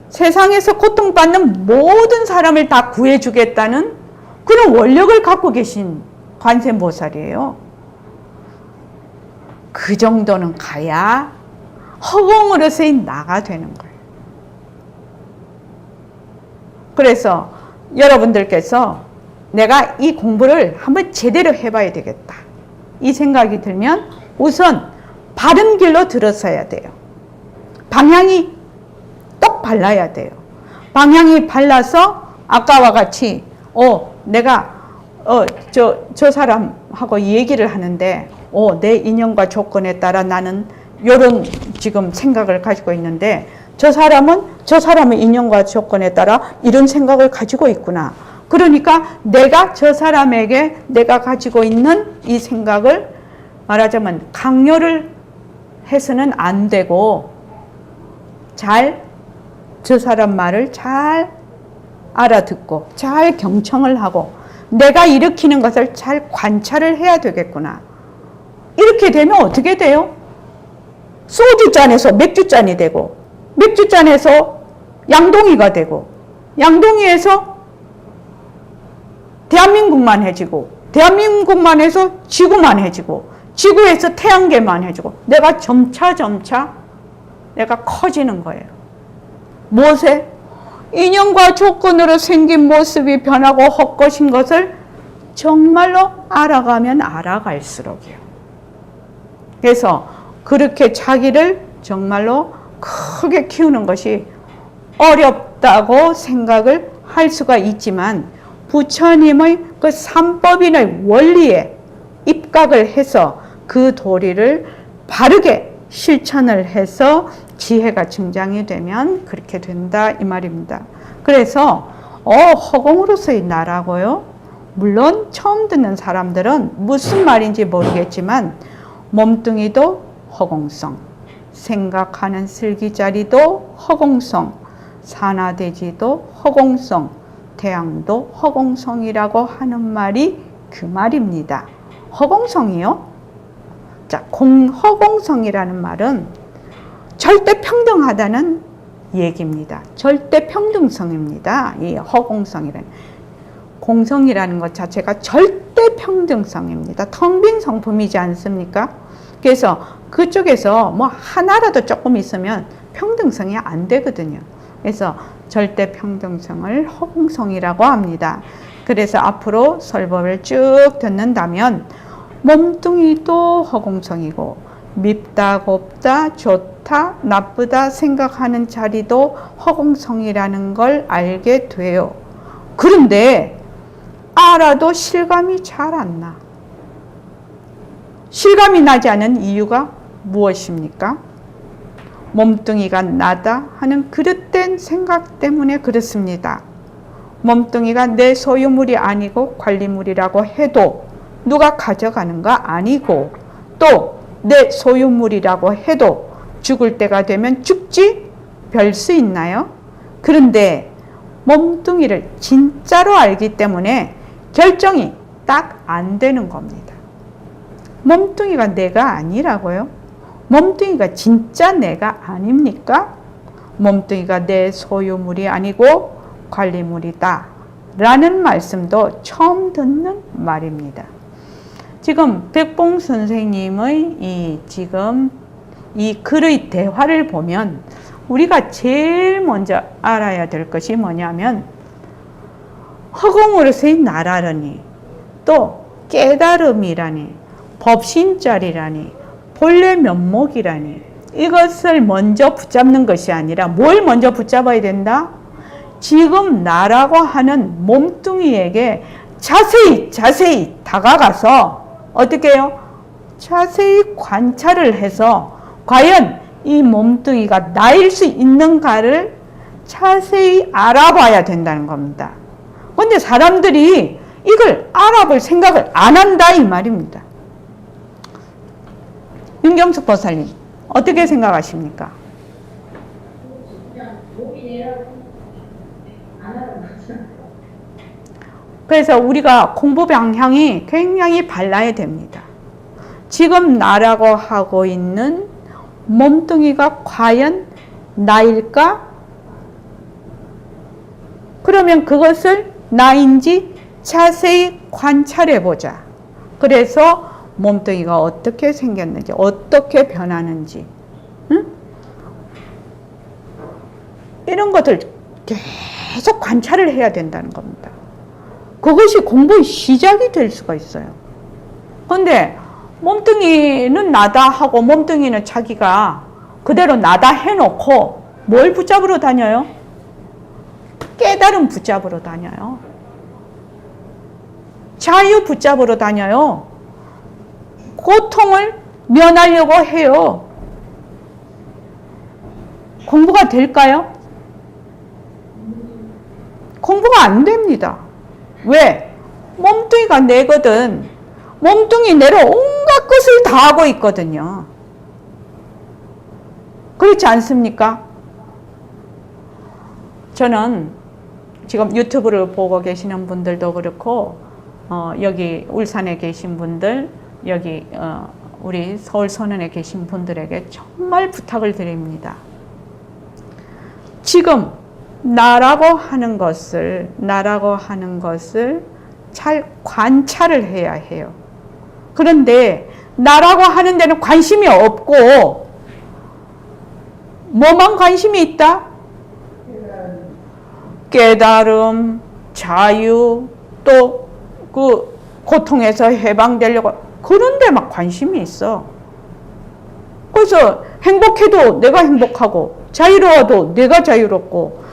세상에서 고통받는 모든 사람을 다 구해주겠다는 그런 원력을 갖고 계신 관세음보살이에요. 그 정도는 가야 허공으로서의 나가 되는 거예요. 그래서 여러분들께서 내가 이 공부를 한번 제대로 해봐야 되겠다, 이 생각이 들면 우선 바른 길로 들어서야 돼요. 방향이 똑 발라야 돼요. 방향이 발라서 아까와 같이 내가 저 사람하고 얘기를 하는데 내 인연과 조건에 따라 나는 이런 지금 생각을 가지고 있는데 저 사람은 저 사람의 인연과 조건에 따라 이런 생각을 가지고 있구나. 그러니까 내가 저 사람에게 내가 가지고 있는 이 생각을 말하자면 강요를 해서는 안 되고 저 사람 말을 잘 알아듣고 잘 경청을 하고 내가 일으키는 것을 잘 관찰을 해야 되겠구나. 이렇게 되면 어떻게 돼요? 소주잔에서 맥주잔이 되고, 맥주잔에서 양동이가 되고, 양동이에서 대한민국만 해지고, 대한민국만 해서 지구만 해지고, 지구에서 태양계만 해지고, 내가 점차 내가 커지는 거예요. 무엇에? 인연과 조건으로 생긴 모습이 변하고 헛것인 것을 정말로 알아가면 알아갈수록이요. 그래서 그렇게 자기를 정말로 크게 키우는 것이 어렵다고 생각을 할 수가 있지만 부처님의 그 삼법인의 원리에 입각을 해서 그 도리를 바르게 실천을 해서 지혜가 증장이 되면 그렇게 된다 이 말입니다. 그래서 허공으로서의 나라고요. 물론 처음 듣는 사람들은 무슨 말인지 모르겠지만 몸뚱이도 허공성, 생각하는 슬기자리도 허공성, 산화대지도 허공성, 태양도 허공성이라고 하는 말이 그 말입니다. 허공성이요? 자, 허공성이라는 말은 절대 평등하다는 얘기입니다. 절대 평등성입니다. 이 허공성이라는. 공성이라는 것 자체가 절대 평등성입니다. 텅 빈 성품이지 않습니까? 그래서 그쪽에서 뭐 하나라도 조금 있으면 평등성이 안 되거든요. 그래서 절대 평등성을 허공성이라고 합니다. 그래서 앞으로 설법을 쭉 듣는다면 몸뚱이도 허공성이고 밉다, 곱다, 좋다, 나쁘다 생각하는 자리도 허공성이라는 걸 알게 돼요. 그런데 알아도 실감이 잘 안 나. 실감이 나지 않은 이유가 무엇입니까? 몸뚱이가 나다 하는 그릇된 생각 때문에 그렇습니다. 몸뚱이가 내 소유물이 아니고 관리물이라고 해도 누가 가져가는 거 아니고 또 내 소유물이라고 해도 죽을 때가 되면 죽지 별 수 있나요? 그런데 몸뚱이를 진짜로 알기 때문에 결정이 딱 안 되는 겁니다. 몸뚱이가 내가 아니라고요? 몸뚱이가 진짜 내가 아닙니까? 몸뚱이가 내 소유물이 아니고 관리물이다 라는 말씀도 처음 듣는 말입니다. 지금 백봉 선생님의 지금 이 글의 대화를 보면 우리가 제일 먼저 알아야 될 것이 뭐냐면 허공으로서의 나라라니 또 깨달음이라니 법신자리라니 본래 면목이라니 이것을 먼저 붙잡는 것이 아니라 뭘 먼저 붙잡아야 된다? 지금 나라고 하는 몸뚱이에게 자세히 다가가서 어떻게 해요? 자세히 관찰을 해서 과연 이 몸뚱이가 나일 수 있는가를 자세히 알아봐야 된다는 겁니다. 그런데 사람들이 이걸 알아볼 생각을 안 한다 이 말입니다. 윤경숙 보살님 어떻게 생각하십니까? 그냥 몸이 내라고 안 하는 거죠. 그래서 우리가 공부 방향이 굉장히 발라야 됩니다. 지금 나라고 하고 있는 몸뚱이가 과연 나일까? 그러면 그것을 나인지 자세히 관찰해 보자. 그래서 몸뚱이가 어떻게 생겼는지, 어떻게 변하는지, 응? 이런 것들 계속 관찰을 해야 된다는 겁니다. 그것이 공부의 시작이 될 수가 있어요. 그런데 몸뚱이는 나다 하고 몸뚱이는 자기가 그대로 나다 해놓고 뭘 붙잡으러 다녀요? 깨달음 붙잡으러 다녀요. 자유 붙잡으러 다녀요. 고통을 면하려고 해요. 공부가 될까요? 공부가 안 됩니다. 왜? 몸뚱이가 내거든. 몸뚱이 내로 온갖 것을 다 하고 있거든요. 그렇지 않습니까? 저는 지금 유튜브를 보고 계시는 분들도 그렇고 여기 울산에 계신 분들, 여기 우리 서울 선원에 계신 분들에게 정말 부탁을 드립니다. 지금 나라고 하는 것을 잘 관찰을 해야 해요. 그런데 나라고 하는 데는 관심이 없고 뭐만 관심이 있다? 깨달음, 자유, 또 그 고통에서 해방되려고 그런 데 막 관심이 있어. 그래서 행복해도 내가 행복하고 자유로워도 내가 자유롭고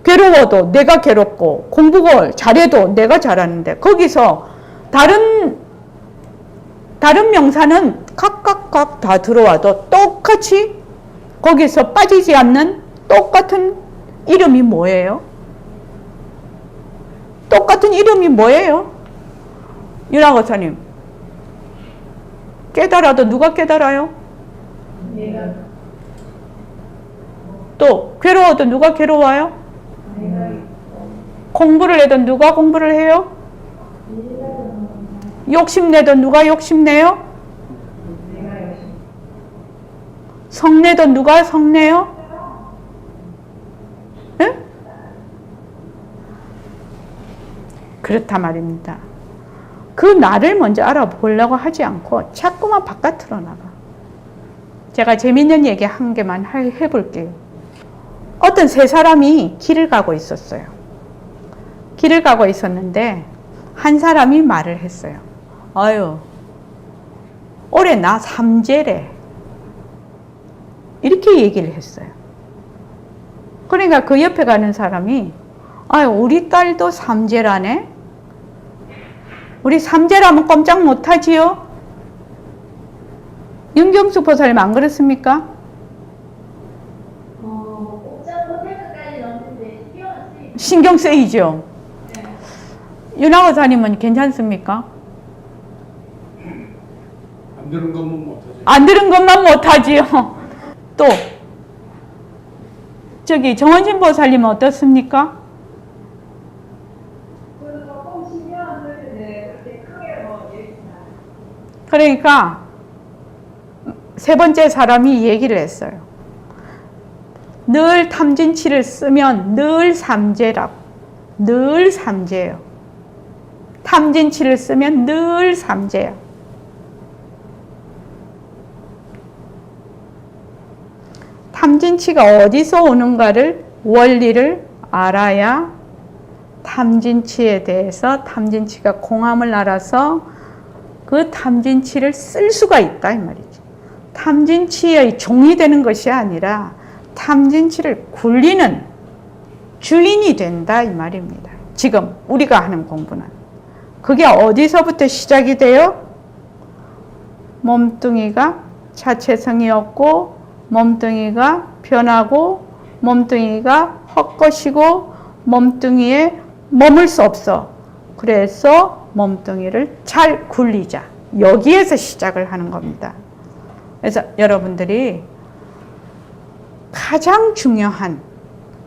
괴로워도 내가 괴롭고 공부를 잘해도 내가 잘하는데 거기서 다른 명사는 각각 다 들어와도 똑같이 거기서 빠지지 않는 똑같은 이름이 뭐예요? 똑같은 이름이 뭐예요? 윤학원사님 깨달아도 누가 깨달아요? 내가 또 괴로워도 누가 괴로워요? 공부를 해도 누가 공부를 해요? 욕심내도 누가 욕심내요? 성내도 누가 성내요? 예? 그렇단 말입니다. 그 나를 먼저 알아보려고 하지 않고 자꾸만 바깥으로 나가. 제가 재밌는 얘기 한 개만 해볼게요. 어떤 세 사람이 길을 가고 있었어요. 길을 가고 있었는데 한 사람이 말을 했어요. 아유, 올해 나 삼재래. 이렇게 얘기를 했어요. 그러니까 그 옆에 가는 사람이 아유, 우리 딸도 삼재라네. 우리 삼재라면 꼼짝 못하지요? 윤경수 보살님 안 그렇습니까? 옥장 호텔까지 넣는데 신경 쓰이죠? 윤하 보살님은 괜찮습니까? 안 들은 것만 못하지. 안 들은 것만 못하지요. 또 저기 정원신 보살님은 어떻습니까? 그러니까 세 번째 사람이 얘기를 했어요. 늘 탐진치를 쓰면 늘 삼재라고. 늘 삼재예요. 탐진치를 쓰면 늘 삼재야. 탐진치가 어디서 오는가를 원리를 알아야 탐진치에 대해서 탐진치가 공함을 알아서 그 탐진치를 쓸 수가 있다 이 말이지. 탐진치의 종이 되는 것이 아니라 탐진치를 굴리는 주인이 된다 이 말입니다. 지금 우리가 하는 공부는 그게 어디서부터 시작이 돼요? 몸뚱이가 자체성이 없고 몸뚱이가 변하고 몸뚱이가 헛것이고 몸뚱이에 머물 수 없어. 그래서 몸뚱이를 잘 굴리자. 여기에서 시작을 하는 겁니다. 그래서 여러분들이 가장 중요한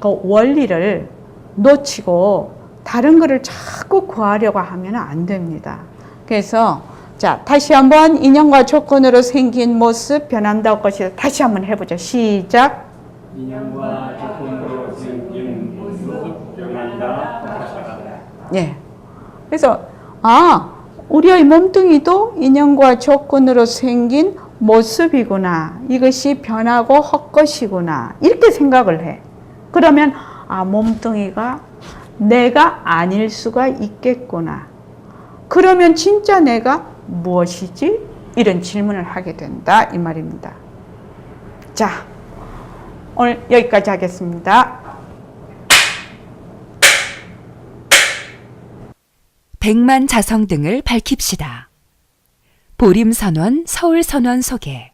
그 원리를 놓치고 다른 거를 자꾸 구하려고 하면 안 됩니다. 그래서 자, 다시 한번 인연과 조건으로 생긴 모습 변한다고 것이 다시 한번 해보죠. 시작. 인연과 조건으로 생긴 모습 변한다. 예. 그래서 우리의 몸뚱이도 인연과 조건으로 생긴 모습이구나. 이것이 변하고 헛것이구나. 이렇게 생각을 해. 그러면 몸뚱이가 내가 아닐 수가 있겠구나. 그러면 진짜 내가 무엇이지? 이런 질문을 하게 된다 이 말입니다. 자, 오늘 여기까지 하겠습니다. 백만 자성 등을 밝힙시다. 보림선원 서울선원 소개.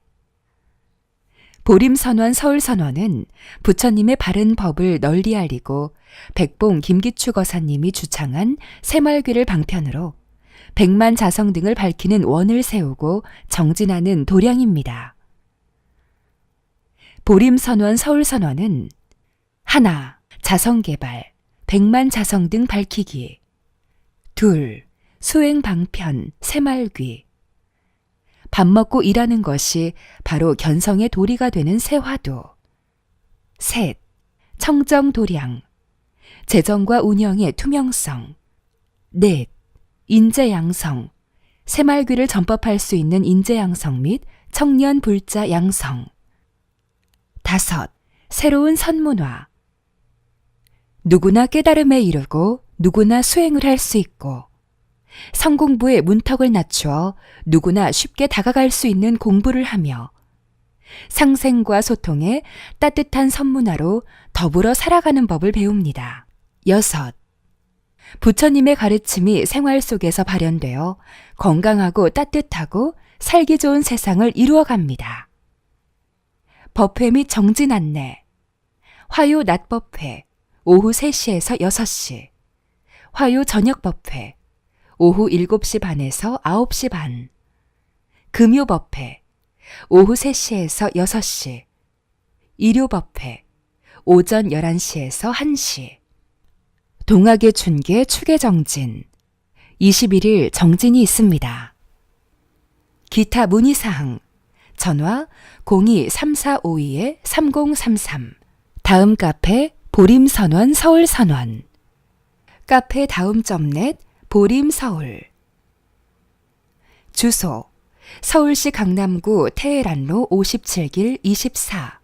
보림선원 서울선원은 부처님의 바른 법을 널리 알리고 백봉 김기추 거사님이 주창한 새말귀를 방편으로 백만 자성 등을 밝히는 원을 세우고 정진하는 도량입니다. 보림선원 서울선원은 하나, 자성개발, 백만 자성 등 밝히기. 둘, 수행방편, 새말귀. 밥 먹고 일하는 것이 바로 견성의 도리가 되는 새화도. 셋, 청정도량. 재정과 운영의 투명성. 넷, 인재양성. 새말귀를 전법할 수 있는 인재양성 및 청년불자 양성. 다섯, 새로운 선문화. 누구나 깨달음에 이르고 누구나 수행을 할 수 있고 성공부의 문턱을 낮추어 누구나 쉽게 다가갈 수 있는 공부를 하며 상생과 소통에 따뜻한 선문화로 더불어 살아가는 법을 배웁니다. 여섯, 부처님의 가르침이 생활 속에서 발현되어 건강하고 따뜻하고 살기 좋은 세상을 이루어갑니다. 법회 및 정진 안내. 화요 낮법회 오후 3시에서 6시. 화요 저녁 법회 오후 7시 반에서 9시 반. 금요 법회 오후 3시에서 6시. 일요 법회 오전 11시에서 1시. 동학의 춘계 추계 정진 21일 정진이 있습니다. 기타 문의사항 전화 02-3452-3033. 다음 카페 보림선원 서울선원. 카페 다음점넷 보림서울. 주소 서울시 강남구 테헤란로 57길 24.